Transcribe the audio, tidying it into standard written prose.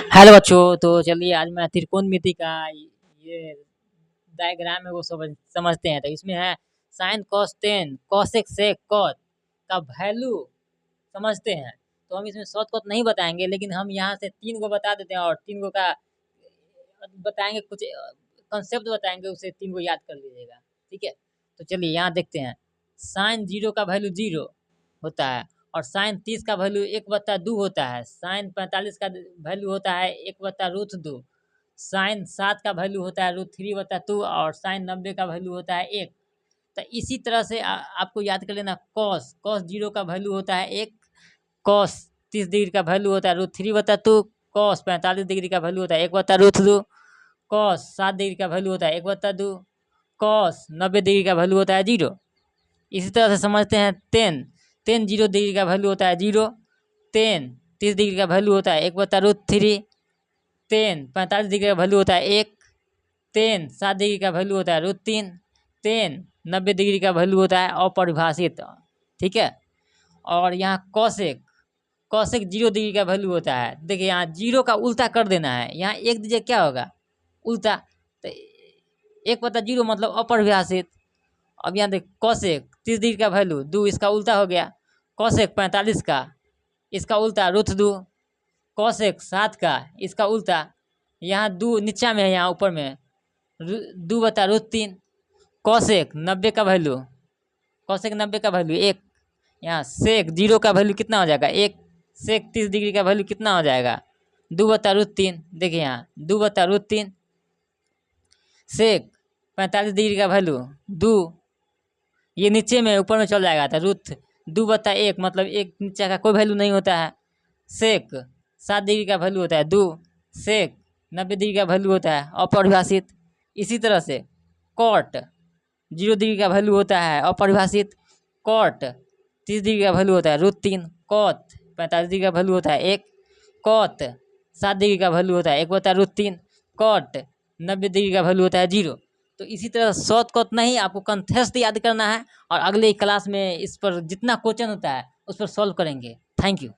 Hello बच्चों, तो चलिए आज मैं त्रिकोणमिति का ये डायग्राम है वो समझते हैं। तो इसमें है sine cos tan cosec sec cot का वैल्यू समझते हैं। तो हम इसमें शॉर्टकट नहीं बताएंगे, लेकिन हम यहाँ से 3 गो बता देते हैं और 3 गो का बताएंगे, कुछ कंसेप्ट बताएंगे, उसे 3 गो याद कर लीजिएगा। ठीक है, तो चलिए यहाँ देखते हैं। साइन 0 का वैल्यू 0 होता है और साइन 30 का वैल्यू 1/2 होता है। साइन 45 का वैल्यू होता है 1/√2। साइन 7 का वैल्यू होता है √3/2 और साइन 90 का वैल्यू होता है 1। तो इसी तरह से आपको याद कर लेना। कॉस कॉस 0 का वैल्यू होता है 1। कॉस 30 डिग्री का वैल्यू होता है √3/2। कॉस 45 डिग्री का वैल्यू होता है 1/√2। कॉस 7 डिग्री का वैल्यू होता है 1/2। कॉस 90 डिग्री का वैल्यू होता है 0। इसी तरह से समझते हैं टेन 0 डिग्री का वैल्यू होता है 0। टेन 30 डिग्री का वैल्यू होता है 1/√3। टेन 45 डिग्री का वैल्यू होता है 1। टेन 7 डिग्री का वैल्यू होता है √3। टेन 90 डिग्री का वैल्यू होता है अपरिभाषित। ठीक है, और यहाँ कॉसेक कॉसेक 0 डिग्री का वैल्यू होता है। देखिए यहाँ 0 का उल्टा कर देना है। यहाँ 1 दीजिए क्या होगा, उल्टा। तो 1/0 मतलब अपरिभाषित। अब यहाँ देख कॉसेक 30 डिग्री का वैल्यू 2, इसका उल्टा हो गया। कॉसेक 45 का, इसका उल्टा √2। कॉसेक 7 का, इसका उल्टा। यहाँ 2 नीचा में है, यहाँ ऊपर में 2/√3। कॉसेक 90 का वैल्यू, कॉसेक 90 का वैल्यू 1। यहाँ सेक 0 का वैल्यू कितना हो जाएगा 1। सेक 30 डिग्री का वैल्यू कितना हो जाएगा 2/√3। देखिए यहाँ 2/√3। सेक 45 डिग्री का वैल्यू 2, ये नीचे में ऊपर में चल जाएगा। था √2/1 मतलब 1 नीचे का कोई वैल्यू नहीं होता है। सेक 7 डिग्री का वैल्यू होता है 2। सेक 90 डिग्री का वैल्यू होता है अपरिभाषित। इसी तरह से कॉट 0 डिग्री का वैल्यू होता है अपरिभाषित। कॉट 30 डिग्री का वैल्यू होता है √3। कॉट 45 डिग्री का वैल्यू होता है 1। कॉट 7 डिग्री का वैल्यू होता है 1/√3। कॉट 90 डिग्री का वैल्यू होता है 0। तो इसी तरह शॉर्टकट नहीं, आपको कंटेस्ट याद करना है और अगले क्लास में इस पर जितना क्वेश्चन होता है उस पर सॉल्व करेंगे। Thank you.